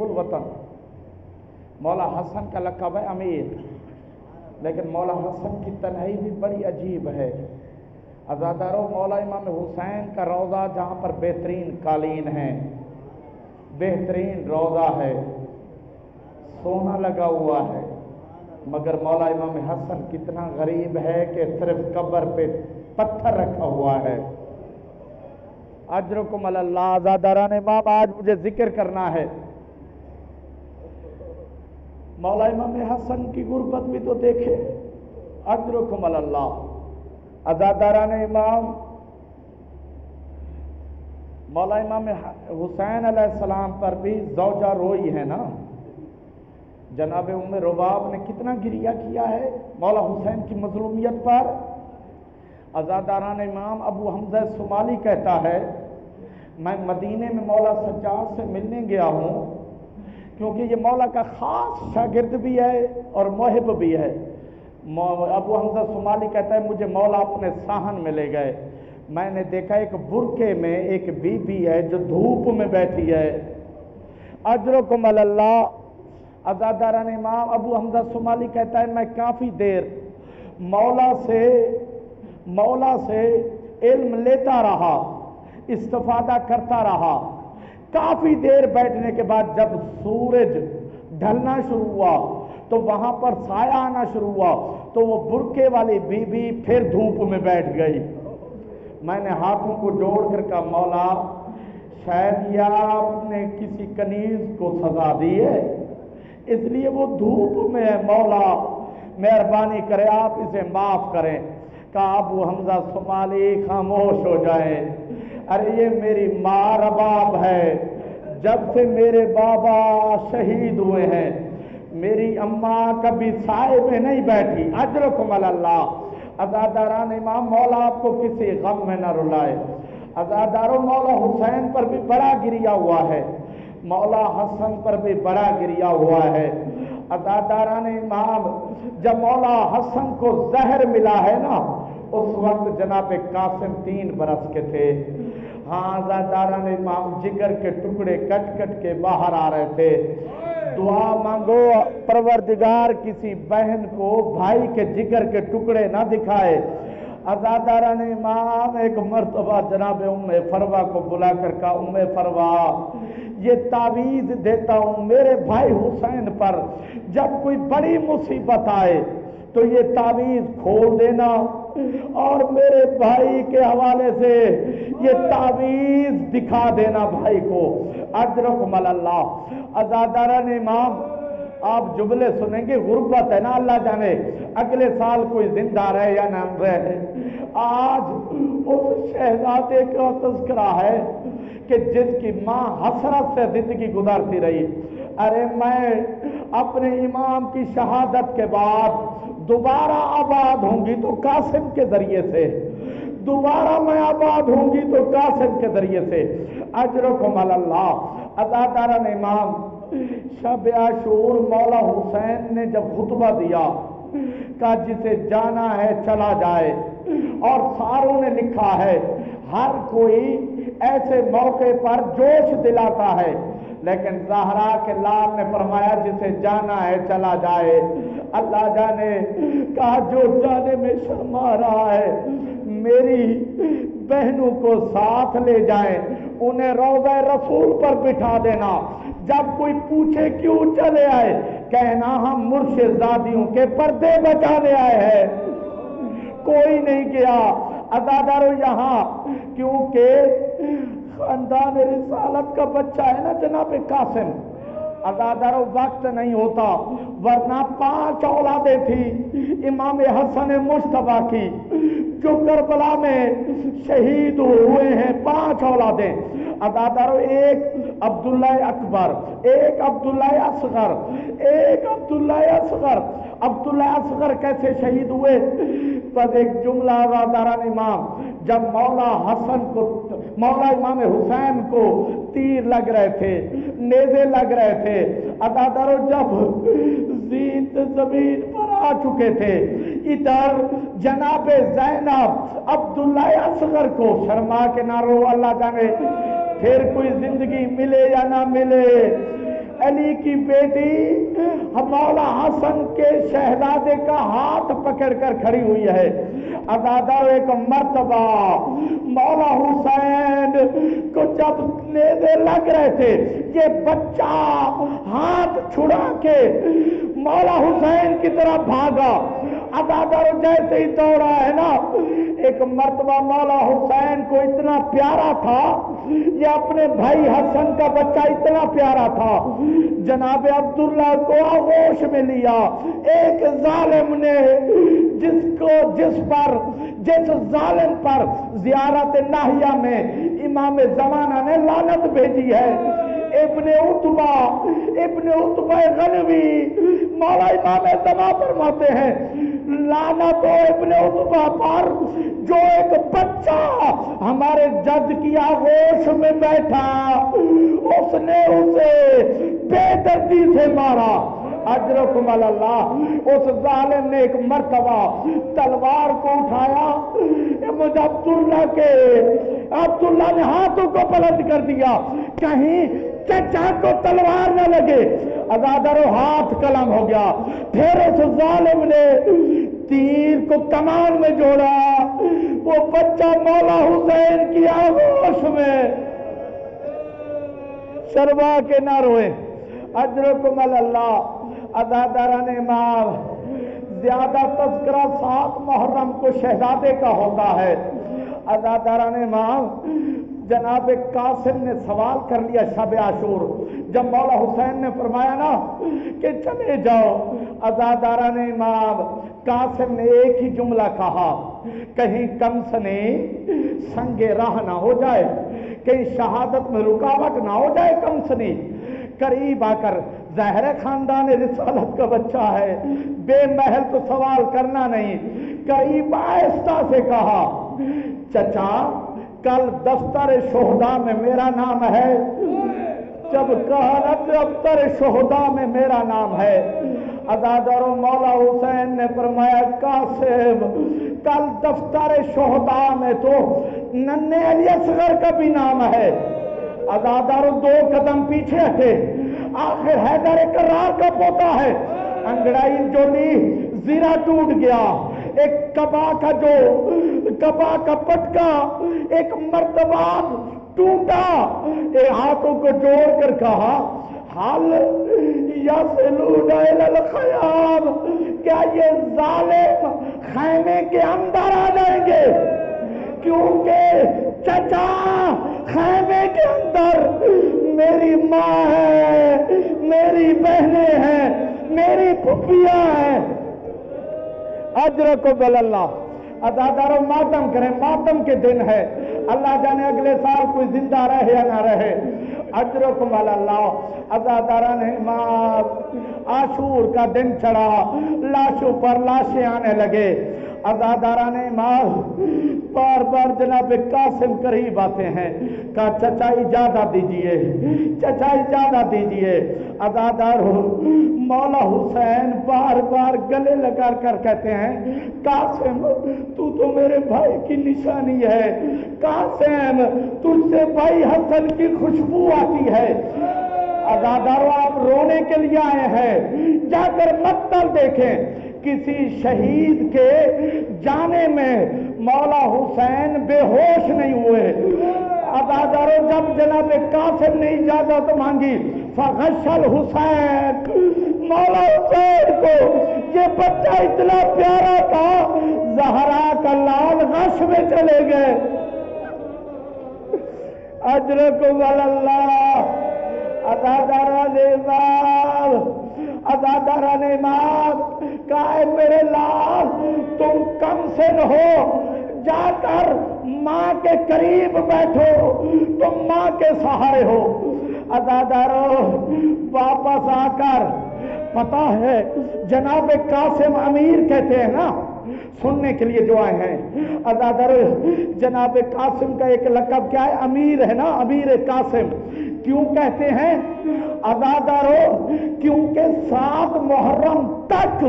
الوطن مولا حسن کا لقب ہے امیر، لیکن مولا حسن کی تنہائی بھی بڑی عجیب ہے۔ عزادارو، مولا امام حسین کا روضہ جہاں پر بہترین قالین ہے، بہترین روضہ ہے، سونا لگا ہوا ہے، مگر مولا امام حسن کتنا غریب ہے کہ صرف قبر پہ پتھر رکھا ہوا ہے۔ اجرکم اللہ عزاداران امام، آج مجھے ذکر کرنا ہے۔ مولا امام حسن کی غربت بھی تو دیکھے، اجرکم اللہ عزاداران امام۔ مولا امام حسین علیہ السلام پر بھی زوجہ روئی ہے نا، جناب ام رباب نے کتنا گریہ کیا ہے مولا حسین کی مظلومیت پر۔ عزاداران امام، ابو حمزہ سمالی کہتا ہے میں مدینے میں مولا سجاد سے ملنے گیا ہوں، کیونکہ یہ مولا کا خاص شاگرد بھی ہے اور محب بھی ہے۔ ابو حمزہ سمالی کہتا ہے مجھے مولا اپنے صحن میں لے گئے، میں نے دیکھا ایک برقعے میں ایک بی بی ہے جو دھوپ میں بیٹھی ہے۔ اجرکم اللہ عزاداران امام، ابو حمزہ سمالی کہتا ہے میں کافی دیر مولا سے علم لیتا رہا، استفادہ کرتا رہا۔ کافی دیر بیٹھنے کے بعد جب سورج ڈھلنا شروع ہوا تو وہاں پر سایہ آنا شروع ہوا تو وہ برقعے والی بی بی پھر دھوپ میں بیٹھ گئی۔ میں نے ہاتھوں کو جوڑ کر کہا مولا شاید یا آپ نے کسی کنیز کو سزا دی ہے، اس لیے وہ دھوپ میں ہے، مولا مہربانی کرے آپ اسے معاف کریں۔ کہا ابو حمزہ سمالی خاموش ہو جائیں، ارے یہ میری ماں رباب ہے، جب سے میرے بابا شہید ہوئے ہیں میری اماں کبھی سائے میں نہیں بیٹھی۔ اجرکم اللہ عزاداران امام، مولا آپ کو کسی غم میں نہ رلائے۔ عزاداروں، مولا حسین پر بھی بڑا گریہ ہوا ہے، مولا حسن پر بھی بڑا گریہ ہوا ہے۔ عزاداران امام، جب مولا حسن کو زہر ملا ہے نا، اس وقت جناب قاسم 3 برس کے تھے۔ ہاں عزاداران امام، جگر کے ٹکڑے کٹ کٹ کے باہر آ رہے تھے۔ دعا مانگو پروردگار کسی بہن کو بھائی کے جگر کے ٹکڑے نہ دکھائے۔ عزاداران امام، ایک مرتبہ جناب ام فروا کو بلا کر کہا ام فروا یہ تعویذ دیتا ہوں میرے بھائی حسین پر، جب کوئی بڑی مصیبت آئے تو یہ تعویذ کھول دینا اور میرے بھائی کے حوالے سے یہ تعویذ دکھا دینا بھائی کو۔ اجرکم اللہ عزاداران امام، آپ جملے سنیں گے، غربت ہے نا، اللہ جانے اگلے سال کوئی زندہ رہے یا نہ رہے۔ آج اس شہزادے کا تذکرہ ہے کہ جس کی ماں حسرت سے زندگی گزارتی رہی۔ ارے میں اپنے امام کی شہادت کے بعد دوبارہ آباد ہوں گی تو قاسم کے ذریعے سے، دوبارہ میں آباد ہوں گی تو قاسم کے ذریعے سے۔ اجرکم اللہ عزاداران امام، شب عاشور مولا حسین نے جب خطبہ دیا کہا جسے جانا ہے چلا جائے، اور ساروں نے لکھا ہے ہر کوئی ایسے موقع پر جوش دلاتا ہے، لیکن زہرا کے لال نے فرمایا جسے جانا ہے چلا جائے۔ اللہ جانے کہا جو جانے میں شرما رہا ہے میری بہنوں کو ساتھ لے جائیں، انہیں روضہ رسول پر بٹھا دینا، جب کوئی پوچھے کیوں چلے آئے کہنا ہم مرشد زادیوں کے پردے بچانے آئے ہیں، کوئی نہیں گیا۔ عزادارو یہاں کیونکہ خاندان رسالت کا بچہ ہے نا جناب قاسم، عزادارو وقت نہیں ہوتا، ورنہ 5 اولادیں تھی امام حسن مصطفیٰ کی جو کربلا میں شہید ہوئے ہیں، 5 اولادیں۔ عزادارو، ایک عبداللہ اکبر، ایک عبداللہ اصغر، ایک عبداللہ اصغر۔ عبداللہ اصغر کیسے شہید ہوئے؟ بس ایک جملہ عزاداران امام، جب مولا امام حسین کو تیر لگ رہے تھے، نیزے لگ رہے تھے، عزادارو جب زینت زمین پر آ چکے تھے، ادھر جناب زینب عبداللہ اصغر کو شرما کے نہ رو، اللہ جانے پھر کوئی زندگی ملے یا نہ ملے۔ علی کی بیٹی مولا حسن کے شہزادے کا ہاتھ پکڑ کر کھڑی ہوئی ہے۔ عزادہ ایک مرتبہ مولا حسین کو جب نیزے لگ رہے تھے، یہ بچہ ہاتھ چھڑا کے مولا حسین کی طرف بھاگا۔ عزادہ جیسے ہی دوڑا ہے نا، ایک مرتبہ مولا حسین کو اتنا پیارا تھا، یہ اپنے بھائی حسن کا بچہ اتنا پیارا تھا، جناب عبداللہ کو آغوش میں لیا۔ ایک ظالم نے جس ظالم پر زیارت ناہیہ میں امام زمانہ نے لعنت بھیجی ہے، ابن عتبہ غنوی، مولا امام زمان فرماتے ہیں لعنت ہو ابن عتبہ پر، جو ایک بچہ ہمارے جد کی آغوش میں بیٹھا، اس نے اسے بے دردی سے مارا۔ اجرکم اللہ۔ اس ظالم نے ایک مرتبہ تلوار کو اٹھایا، عبداللہ نے ہاتھوں کو بلند کر دیا کہیں چچا کو تلوار نہ لگے۔ عزادہ ہاتھ قلم ہو گیا، پھر اس ظالم نے تیر کو کمان میں جوڑا، وہ بچہ مولا حسین کی آغوش میں شرما کے نہ روئے۔ اجرکم اللہ۔ عزاداران امام، زیادہ تذکرہ 7 محرم کو شہزادے کا ہوتا ہے۔ عزاداران امام، جناب قاسم نے سوال کر لیا شب عاشور، جب مولا حسین نے فرمایا نا کہ چلے جاؤ، عزاداران امام قاسم نے ایک ہی جملہ کہا، کہیں کمسنے سنگ راہ نہ ہو جائے، کہیں شہادت میں رکاوٹ نہ ہو جائے کمسنی۔ قریب آ کر، ظاہر خاندان رسالت کا بچہ ہے، بے محل تو سوال کرنا نہیں، قریب آہستہ سے کہا چچا کل دفتر شہداء میں میرا نام ہے؟ جب کہا نا دفتر شہداء میں میرا نام ہے، عزادار مولا حسین نے فرمایا قاسم کل دفتر شہداء میں تو ننھے علی اصغر کا بھی نام ہے۔ عزادار 2 قدم پیچھے ہٹے، آخر حیدر کرار کا پوتا ہے، انگڑائی جو لی زیرہ ٹوٹ گیا، ایک کبا کا پٹکا ایک مرتبہ ٹوٹا، ایک ہاتھوں کو جوڑ کر کہا حل یصلون الی الخیام، کیا یہ ظالم خیمے کے اندر آ جائیں گے؟ کیونکہ چچا خیمے کے اندر میری ماں ہے، میری بہنیں ہیں، میری پھپھیاں ہیں۔ اجرکم اللہ۔ عزاداروں ماتم کریں، ماتم کے دن ہے، اللہ جانے اگلے سال کوئی زندہ رہے یا نہ رہے۔ اجرکم اللہ۔ عزاداران امام، عاشور کا دن چڑھا، لاشوں پر لاشیں آنے لگے۔ عزاداران امام بار بار جناب قاسم قریب آتے ہیں، کہا چچا اجازت دیجئے، چچا اجازت دیجئے۔ عزادار مولا حسین بار بار گلے لگا کر کہتے ہیں قاسم تو میرے بھائی کی نشانی ہے، قاسم تجھ سے بھائی حسن کی خوشبو آتی ہے۔ عزاداروں آپ رونے کے لیے آئے ہیں، جا کر مقتل دیکھیں، کسی شہید کے جانے میں مولا حسین بے ہوش نہیں ہوئے۔ عزاداروں جب جناب قاسم نے اجازت مانگی، فغش الحسین، مولا حسین کو یہ بچہ اتنا پیارا تھا، زہرا کا لال غش میں چلے گئے۔ اجرکم اللہ۔ عزاداران امام، کہا میرے لال تم کم سن ہو، جا کر ماں کے قریب بیٹھو، تم ماں کے سہارے ہو۔ عزاداروں واپس آ کر، پتہ ہے جناب قاسم امیر کہتے ہیں نا، سننے کے لیے جو آئے ہیں، عزادار جناب قاسم کا ایک لقب کیا ہے؟ امیر ہے نا، امیر قاسم۔ کیوں کہتے ہیں عزادارو؟ کیونکہ 7 محرم تک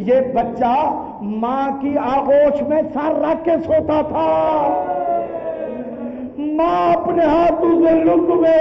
یہ بچہ ماں کی آغوش میں سر رکھ کے سوتا تھا، ماں اپنے ہاتھوں سے لقمے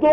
2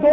2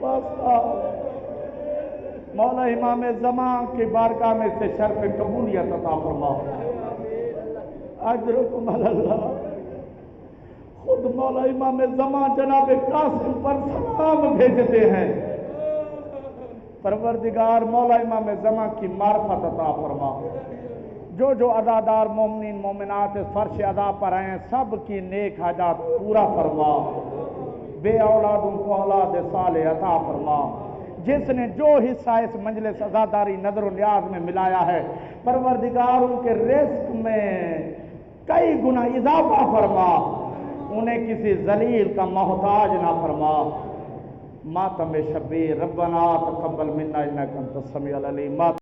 واسطہ مولا امام زمان کی بارگاہ میں سے شرف قبولیت عطا فرما. اجرکم علی اللہ. خود مولا امام زمان جناب قاسم پر سلام بھیجتے ہیں. پروردگار مولا امام زمان کی معرفت عطا فرما. جو عزادار مومنین مومنات اس فرش ادا پر آئے ہیں سب کی نیک حاجات پورا فرما. بے اولادوں کو اولاد صالح عطا فرما. جس نے جو حصہ اس مجلس عزاداری نظر و نیاز میں ملایا ہے پروردگار ان کے رزق میں کئی گنا اضافہ فرما. انہیں کسی ذلیل کا محتاج نہ فرما. ماتم شبیر ربنا تقبل منا انک انت السمیع العلیم.